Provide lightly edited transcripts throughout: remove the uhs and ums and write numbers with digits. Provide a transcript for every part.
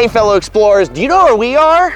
Hey fellow explorers, do you know where we are?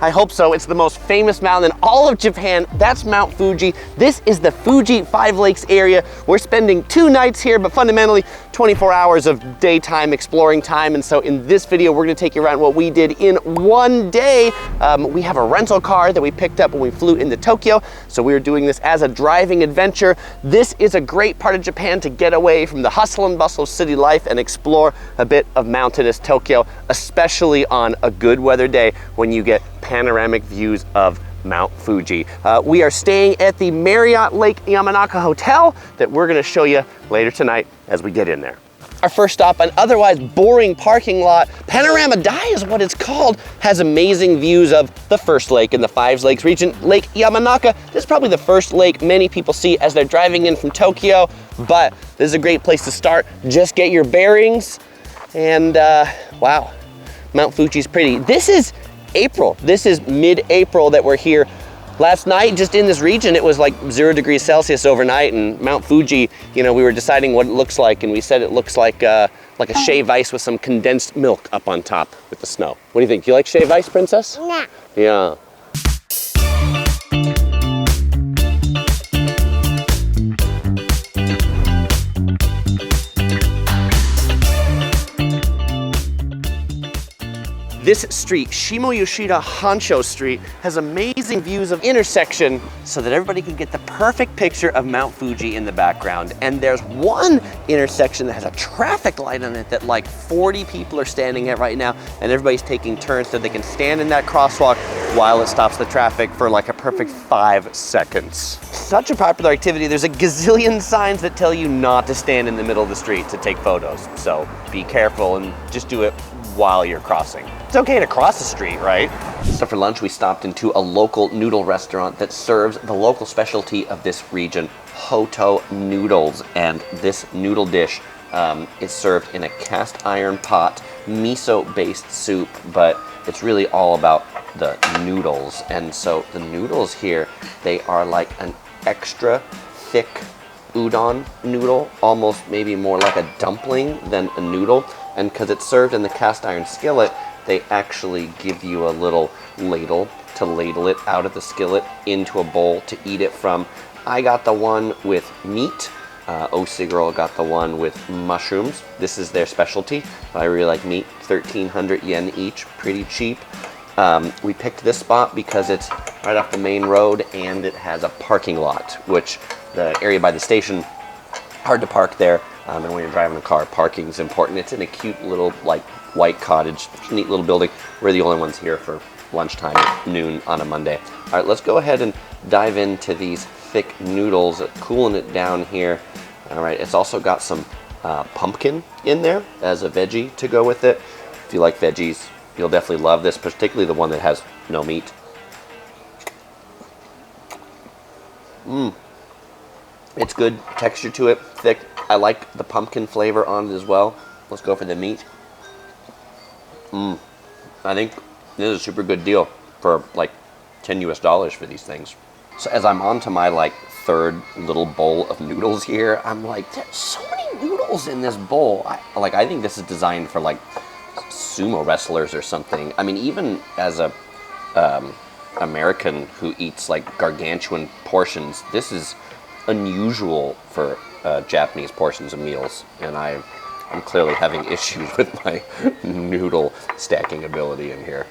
I hope so. It's the most famous mountain in all of Japan. That's Mount Fuji. This is the Fuji Five Lakes area. We're spending 2 nights here, but fundamentally 24 hours of daytime exploring time. And so in this video, we're gonna take you around what we did in 1 day. We have a rental car that we picked up when we flew into Tokyo. So we were doing this as a driving adventure. This is a great part of Japan to get away from the hustle and bustle of city life and explore a bit of mountainous Tokyo, especially on a good weather day when you get panoramic views of Mount Fuji. We are staying at the Marriott Lake Yamanaka Hotel that we're gonna show you later tonight as we get in there. Our first stop, an otherwise boring parking lot, Panorama-dai is what it's called, has amazing views of the first lake in the Five Lakes region, Lake Yamanaka. This is probably the first lake many people see as they're driving in from Tokyo, but this is a great place to start. Just get your bearings and wow, Mount Fuji's pretty. This is April. This is mid-April that we're here. Last night, just in this region, it was like 0 degrees Celsius overnight, and Mount Fuji, you know, we were deciding what it looks like, and we said it looks like a shave ice with some condensed milk up on top with the snow. What do you think? Do you like shave ice, Princess? Nah. Yeah. This street, Shimoyoshida Honcho Street, has amazing views of intersection so that everybody can get the perfect picture of Mount Fuji in the background. And there's one intersection that has a traffic light on it that like 40 people are standing at right now, and everybody's taking turns so they can stand in that crosswalk while it stops the traffic for like a perfect 5 seconds. Such a popular activity. There's a gazillion signs that tell you not to stand in the middle of the street to take photos. So be careful and just do it while you're crossing. It's okay to cross the street, right? So for lunch, we stopped into a local noodle restaurant that serves the local specialty of this region, Hoto Noodles. And this noodle dish is served in a cast iron pot, miso-based soup, but it's really all about the noodles. And so the noodles here, they are like an extra thick udon noodle, almost maybe more like a dumpling than a noodle. And because it's served in the cast iron skillet, they actually give you a little ladle to ladle it out of the skillet into a bowl to eat it from. I got the one with meat. OC Girl got the one with mushrooms. This is their specialty. I really like meat, 1,300 yen each, pretty cheap. We picked this spot because it's right off the main road and it has a parking lot, which the area by the station, hard to park there. And when you're driving a car, parking is important. It's in a cute little like white cottage, neat little building. We're the only ones here for lunchtime at noon on a Monday. All right, let's go ahead and dive into these thick noodles, cooling it down here. All right, it's also got some pumpkin in there as a veggie to go with it. If you like veggies, you'll definitely love this, particularly the one that has no meat. It's good texture to it, thick. I like the pumpkin flavor on it as well. Let's go for the meat. I think this is a super good deal for like $10 US for these things. So as I'm on to my like 3rd little bowl of noodles here, I'm like, there's so many noodles in this bowl. I think this is designed for like sumo wrestlers or something. I mean, even as a American who eats like gargantuan portions, this is unusual for Japanese portions of meals, and I'm clearly having issues with my noodle stacking ability in here.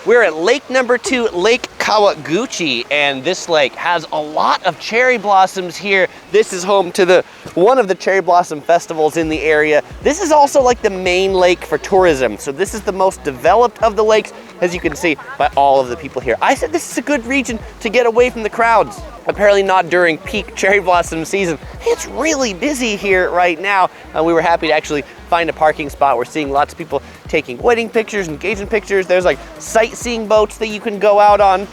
We're at lake number 2, Lake Kawaguchi, and this lake has a lot of cherry blossoms here. This is home to one of the cherry blossom festivals in the area. This is also like the main lake for tourism. So this is the most developed of the lakes, as you can see by all of the people here. I said this is a good region to get away from the crowds. Apparently not during peak cherry blossom season. It's really busy here right now. We were happy to actually find a parking spot. We're seeing lots of people taking wedding pictures, engagement pictures. There's like sightseeing boats that you can go out on.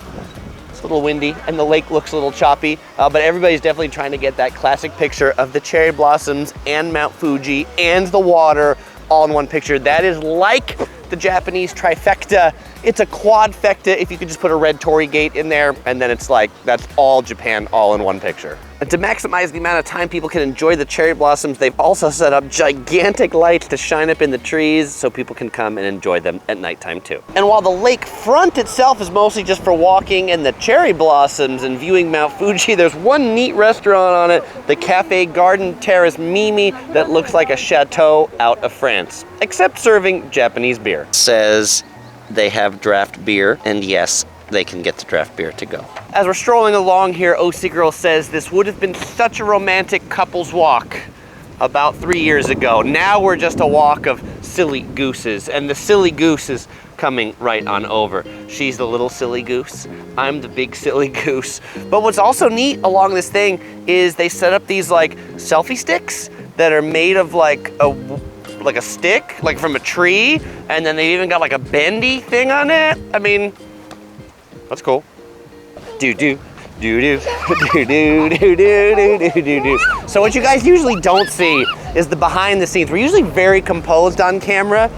It's a little windy and the lake looks a little choppy, but everybody's definitely trying to get that classic picture of the cherry blossoms and Mount Fuji and the water all in one picture. That is like the Japanese trifecta It's a quadfecta if you could just put a red torii gate in there, and then it's like, that's all Japan all in one picture. And to maximize the amount of time people can enjoy the cherry blossoms, they've also set up gigantic lights to shine up in the trees so people can come and enjoy them at nighttime too. And while the lake front itself is mostly just for walking and the cherry blossoms and viewing Mount Fuji, there's one neat restaurant on it, the Cafe Garden Terrace Mimi, that looks like a chateau out of France, except serving Japanese beer. It says they have draft beer, and yes, they can get the draft beer to go. As we're strolling along here, OC Girl says this would have been such a romantic couple's walk about 3 years ago. Now we're just a walk of silly gooses, and the silly goose is coming right on over. She's the little silly goose. I'm the big silly goose. But what's also neat along this thing is they set up these like selfie sticks that are made of like a stick, like from a tree, and then they even got like a bendy thing on it. I mean, that's cool. Do-do, do-do, do-do, do-do, do-do, do-do. So what you guys usually don't see is the behind the scenes. We're usually very composed on camera,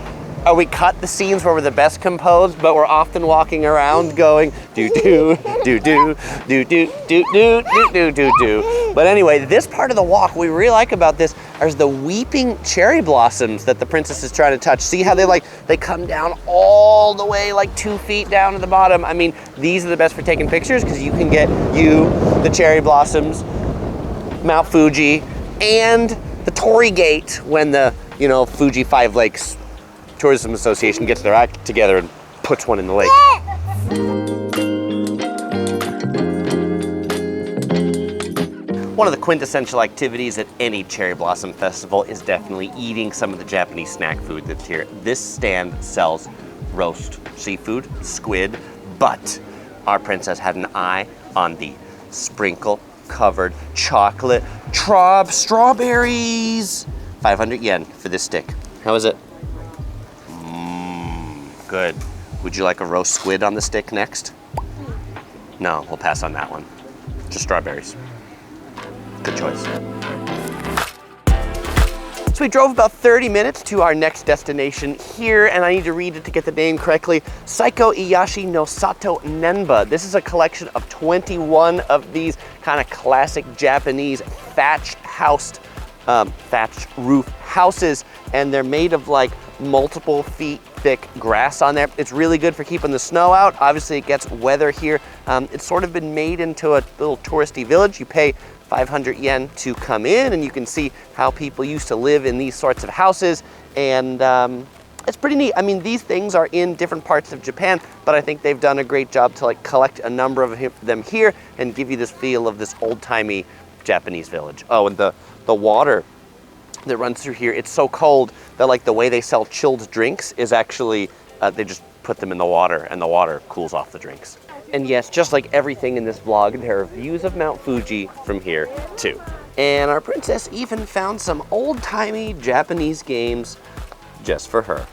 or we cut the scenes where we're the best composed, but we're often walking around going do-do, do-do, do-do, do-do, do-do, do-do. But anyway, this part of the walk, what we really like about this are the weeping cherry blossoms that the princess is trying to touch. See how they come down all the way like 2 feet down to the bottom. I mean, these are the best for taking pictures because you can get the cherry blossoms, Mount Fuji, and the torii gate when the, Fuji Five Lakes Tourism Association gets their act together and puts one in the lake. One of the quintessential activities at any cherry blossom festival is definitely eating some of the Japanese snack food that's here. This stand sells roast seafood, squid, but our princess had an eye on the sprinkle-covered chocolate strawberries. 500 yen for this stick. How is it? Good. Would you like a roast squid on the stick next? No, we'll pass on that one. Just strawberries. Good choice. So we drove about 30 minutes to our next destination here, and I need to read it to get the name correctly. Saiko Iyashi-no-Sato Nenba. This is a collection of 21 of these kind of classic Japanese thatched roof houses, and they're made of like multiple feet thick grass on there. It's really good for keeping the snow out. Obviously it gets weather here. It's sort of been made into a little touristy village. You pay 500 yen to come in, and you can see how people used to live in these sorts of houses, and it's pretty neat. I mean, these things are in different parts of Japan, but I think they've done a great job to like collect a number of them here and give you this feel of this old-timey Japanese village. Oh, and the water that runs through here, it's so cold that like the way they sell chilled drinks is actually, they just put them in the water and the water cools off the drinks. And yes, just like everything in this vlog, there are views of Mount Fuji from here too. And our princess even found some old-timey Japanese games just for her.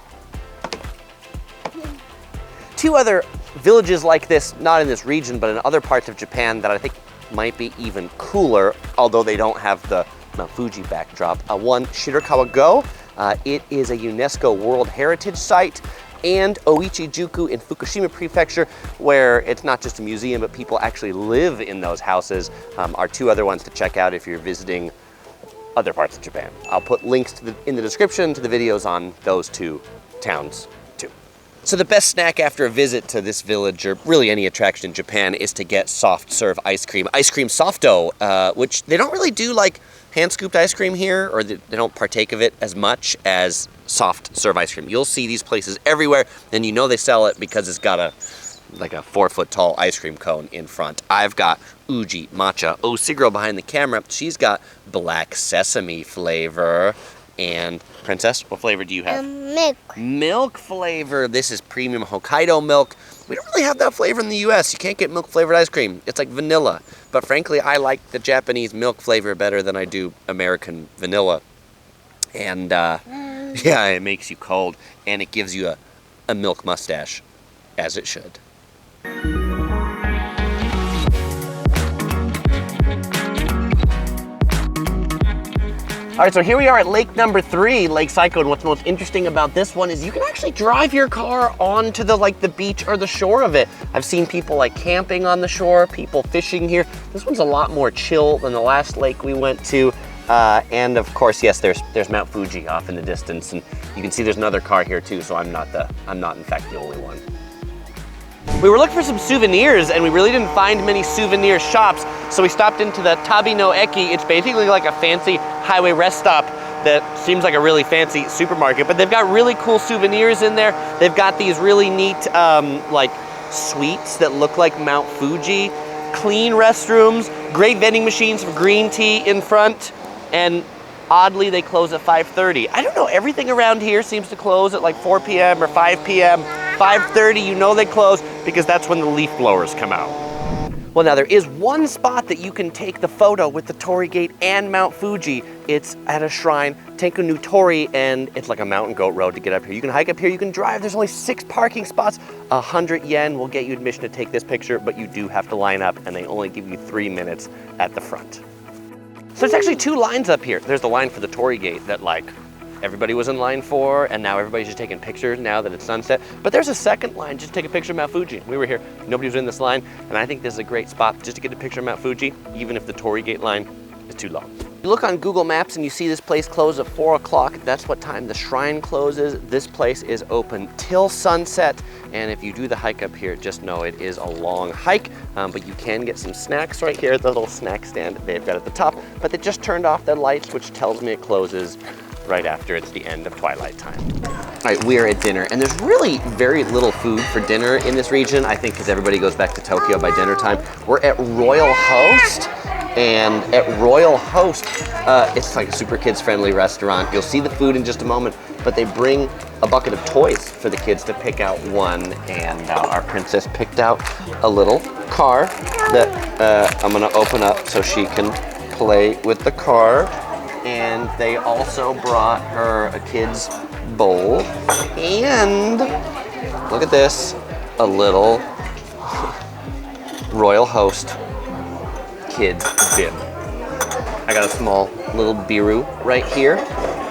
Two other villages like this, not in this region, but in other parts of Japan that I think might be even cooler, although they don't have the Mount Fuji backdrop. One, Shirakawa-go. It is a UNESCO World Heritage Site, and Oichi-juku in Fukushima Prefecture, where it's not just a museum, but people actually live in those houses, are two other ones to check out if you're visiting other parts of Japan. I'll put links in the description to the videos on those two towns too. So the best snack after a visit to this village, or really any attraction in Japan, is to get soft serve ice cream softo, which they don't really do like hand-scooped ice cream here, or they don't partake of it as much as soft serve ice cream. You'll see these places everywhere, and you know they sell it because it's got a 4-foot tall ice cream cone in front. I've got Uji matcha. Oh, Sigro behind the camera, she's got black sesame flavor. And Princess, what flavor do you have? Milk. Milk flavor. This is premium Hokkaido milk. We don't really have that flavor in the US. You can't get milk flavored ice cream. It's like vanilla. But frankly, I like the Japanese milk flavor better than I do American vanilla. And yeah, it makes you cold, and it gives you a milk mustache, as it should. All right, so here we are at lake number 3, Lake Saiko, and what's most interesting about this one is you can actually drive your car onto the beach or the shore of it. I've seen people like camping on the shore, people fishing here. This one's a lot more chill than the last lake we went to. And of course, yes, there's Mount Fuji off in the distance, and you can see there's another car here too, so I'm not in fact the only one. We were looking for some souvenirs and we really didn't find many souvenir shops, so we stopped into the Tabi No Eki. It's basically like a fancy highway rest stop that seems like a really fancy supermarket, but they've got really cool souvenirs in there. They've got these really neat like sweets that look like Mount Fuji, clean restrooms, great vending machines for green tea in front, and oddly they close at 5:30. I don't know, everything around here seems to close at like 4 p.m. or 5 p.m. 5:30, you know they close because that's when the leaf blowers come out. Well, now there is one spot that you can take the photo with the torii gate and Mount Fuji. It's at a shrine, Tenku no Torii, and it's like a mountain goat road to get up here. You can hike up here, you can drive. There's only 6 parking spots. 100 yen will get you admission to take this picture, but you do have to line up, and they only give you 3 minutes at the front. So there's actually 2 lines up here. There's the line for the torii gate that like everybody was in line for, and now everybody's just taking pictures now that it's sunset. But there's a second line just to take a picture of Mount Fuji. We were here, nobody was in this line, and I think this is a great spot just to get a picture of Mount Fuji, even if the torii gate line is too long. You look on Google Maps and you see this place closed at 4 o'clock. That's what time the shrine closes. This place is open till sunset, and if you do the hike up here, just know it is a long hike, but you can get some snacks right here at the little snack stand they've got at the top, but they just turned off their lights, which tells me it closes right after it's the end of twilight time. All right, we're at dinner, and there's really very little food for dinner in this region, I think because everybody goes back to Tokyo by dinner time. We're at Royal Host, and at Royal Host, it's like a super kids-friendly restaurant. You'll see the food in just a moment, but they bring a bucket of toys for the kids to pick out one, and our princess picked out a little car that I'm gonna open up so she can play with the car. And they also brought her a kid's bowl, and look at this, a little Royal Host kids bib. I got a small little biru right here,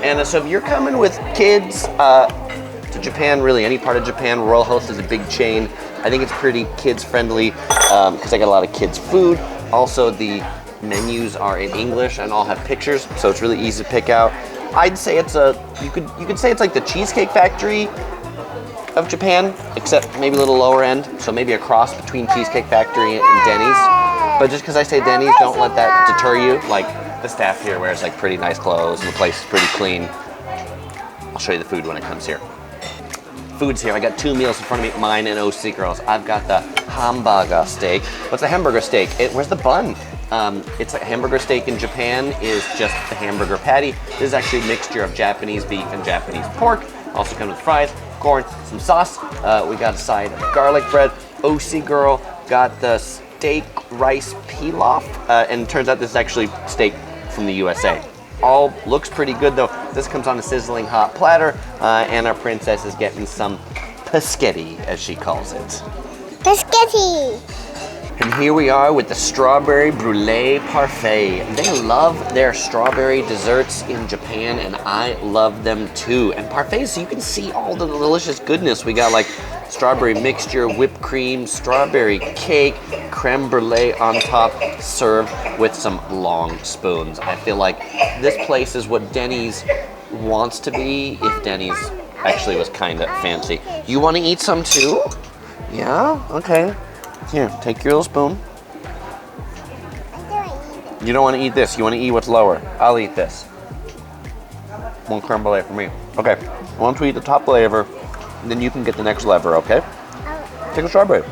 and so if you're coming with kids to Japan, really any part of Japan, Royal Host is a big chain. I think it's pretty kids friendly because I got a lot of kids food. Also, the menus are in English and all have pictures, so it's really easy to pick out. I'd say it's you could say it's like the Cheesecake Factory of Japan, except maybe a little lower end, so maybe a cross between Cheesecake Factory and Denny's. But just because I say Denny's, don't let that deter you. Like, the staff here wears like pretty nice clothes and the place is pretty clean. I'll show you the food when it comes here. Food's here. I got 2 meals in front of me, mine and OC Girls. I've got the hamburger steak. What's a hamburger steak? Where's the bun? It's a hamburger steak in Japan is just the hamburger patty. This is actually a mixture of Japanese beef and Japanese pork. Also comes with fries, corn, some sauce. We got a side of garlic bread. OC Girl got the steak rice pilaf, and it turns out this is actually steak from the USA. All looks pretty good though. This comes on a sizzling hot platter, and our princess is getting some paschetti, as she calls it. Biscuity! And here we are with the strawberry brulee parfait. They love their strawberry desserts in Japan, and I love them too. And parfaits, so you can see all the delicious goodness. We got like strawberry mixture, whipped cream, strawberry cake, creme brulee on top, served with some long spoons. I feel like this place is what Denny's wants to be if Denny's actually was kind of fancy. You want to eat some too? Yeah? Okay. Here, take your little spoon. You don't want to eat this. You want to eat what's lower. I'll eat this. 1 creme brulee for me. Okay. Once we eat the top layer, then you can get the next lever, okay? Take a strawberry.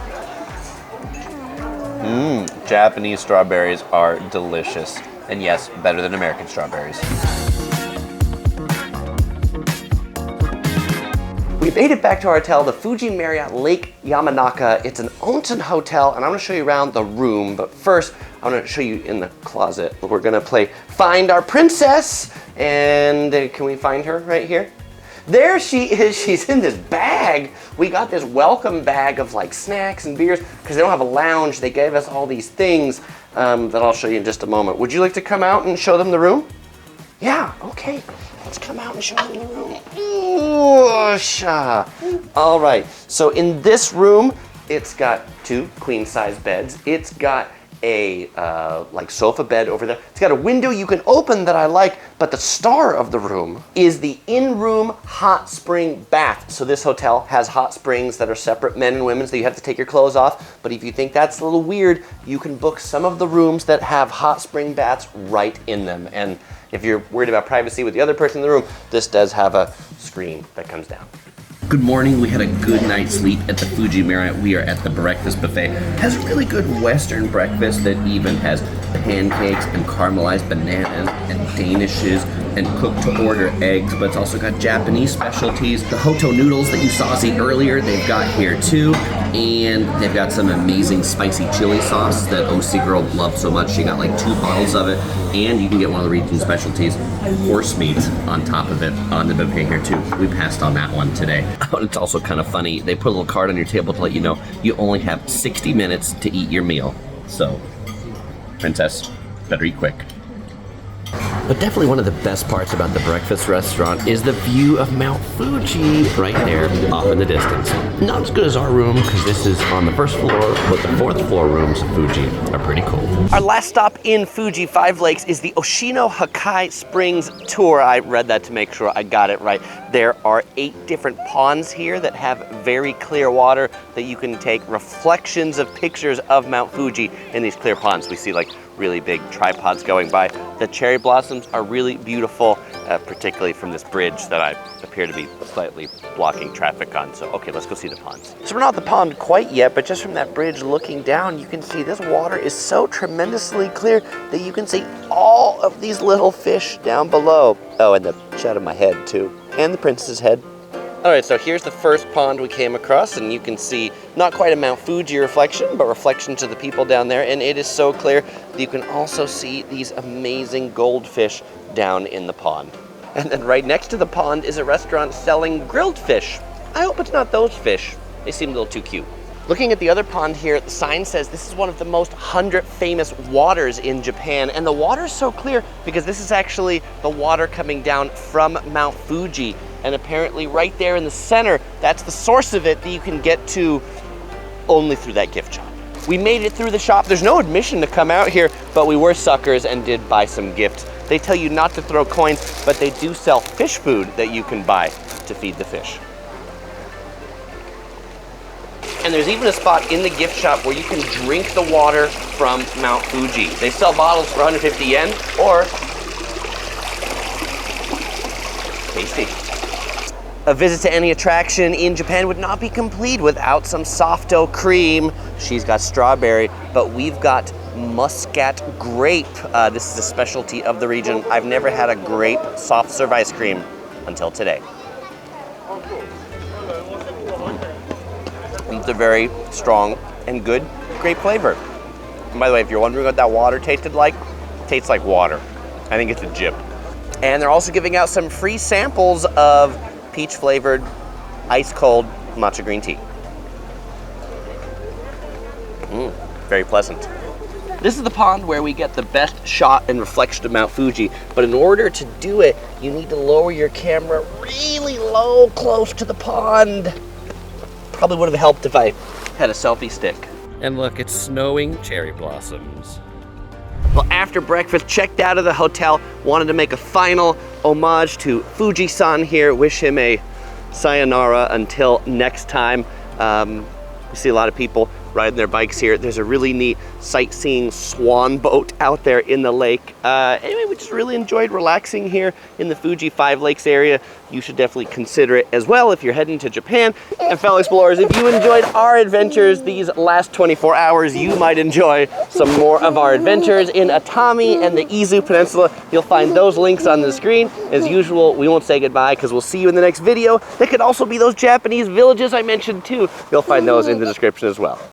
Japanese strawberries are delicious. And yes, better than American strawberries. We made it back to our hotel, the Fuji Marriott Lake Yamanaka. It's an onsen hotel, and I'm gonna show you around the room, but first, I'm gonna show you in the closet. We're gonna play Find Our Princess, and can we find her right here? There she is, she's in this bag. We got this welcome bag of like snacks and beers, because they don't have a lounge. They gave us all these things that I'll show you in just a moment. Would you like to come out and show them the room? Yeah, okay. Let's come out and show you the room. Oosha. All right, so in this room, it's got 2 queen-size beds. It's got a like sofa bed over there. It's got a window you can open that I like, but the star of the room is the in-room hot spring bath. So this hotel has hot springs that are separate, men and women's, that you have to take your clothes off. But if you think that's a little weird, you can book some of the rooms that have hot spring baths right in them. And if you're worried about privacy with the other person in the room, this does have a screen that comes down. Good morning. We had a good night's sleep at the Fuji Marriott. We are at the breakfast buffet. It has a really good Western breakfast that even has pancakes and caramelized bananas and danishes and cooked-to-order eggs, but it's also got Japanese specialties. The Hoto Noodles that you saw us eat earlier, they've got here too, and they've got some amazing spicy chili sauce that OC girl loved so much. She got like 2 bottles of it, and you can get one of the region specialties, horse meat, on top of it on the buffet here too. We passed on that one today. It's also kind of funny. They put a little card on your table to let you know you only have 60 minutes to eat your meal. So, princess, better eat quick. But definitely one of the best parts about the breakfast restaurant is the view of Mount Fuji right there off in the distance. Not as good as our room, because this is on the 1st floor, but the 4th floor rooms of Fuji are pretty cool. Our last stop in Fuji Five Lakes is the Oshino Hakkai Springs Tour. I read that to make sure I got it right. There are 8 different ponds here that have very clear water that you can take reflections of pictures of Mount Fuji in these clear ponds. We see like really big tripods going by. The cherry blossoms are really beautiful, particularly from this bridge that I appear to be slightly blocking traffic on. So, okay, let's go see the ponds. So we're not at the pond quite yet, but just from that bridge looking down, you can see this water is so tremendously clear that you can see all of these little fish down below. Oh, and the shadow of my head too, and the princess's head. All right, so here's the first pond we came across, and you can see not quite a Mount Fuji reflection, but reflections of the people down there, and it is so clear that you can also see these amazing goldfish down in the pond. And then right next to the pond is a restaurant selling grilled fish. I hope it's not those fish. They seem a little too cute. Looking at the other pond here, the sign says this is one of the most 100 famous waters in Japan, and the water is so clear because this is actually the water coming down from Mount Fuji. And apparently right there in the center, that's the source of it that you can get to only through that gift shop. We made it through the shop. There's no admission to come out here, but we were suckers and did buy some gifts. They tell you not to throw coins, but they do sell fish food that you can buy to feed the fish. And there's even a spot in the gift shop where you can drink the water from Mount Fuji. They sell bottles for 150 yen, or tasty. A visit to any attraction in Japan would not be complete without some soft-dough cream. She's got strawberry, but we've got muscat grape. This is a specialty of the region. I've never had a grape soft serve ice cream until today. It's a very strong and good grape flavor. And by the way, if you're wondering what that water tasted like, it tastes like water. I think it's a jip. And they're also giving out some free samples of peach-flavored, ice-cold matcha green tea. Very pleasant. This is the pond where we get the best shot and reflection of Mount Fuji, but in order to do it, you need to lower your camera really low, close to the pond. Probably would have helped if I had a selfie stick. And look, it's snowing cherry blossoms. Well, after breakfast, checked out of the hotel, wanted to make a final homage to Fuji-san here, wish him a sayonara until next time. We see a lot of people riding their bikes here. There's a really neat sightseeing swan boat out there in the lake. Anyway, we just really enjoyed relaxing here in the Fuji Five Lakes area. You should definitely consider it as well if you're heading to Japan. And fellow explorers, if you enjoyed our adventures these last 24 hours, you might enjoy some more of our adventures in Atami and the Izu Peninsula. You'll find those links on the screen. As usual, we won't say goodbye because we'll see you in the next video. There could also be those Japanese villages I mentioned too. You'll find those in the description as well.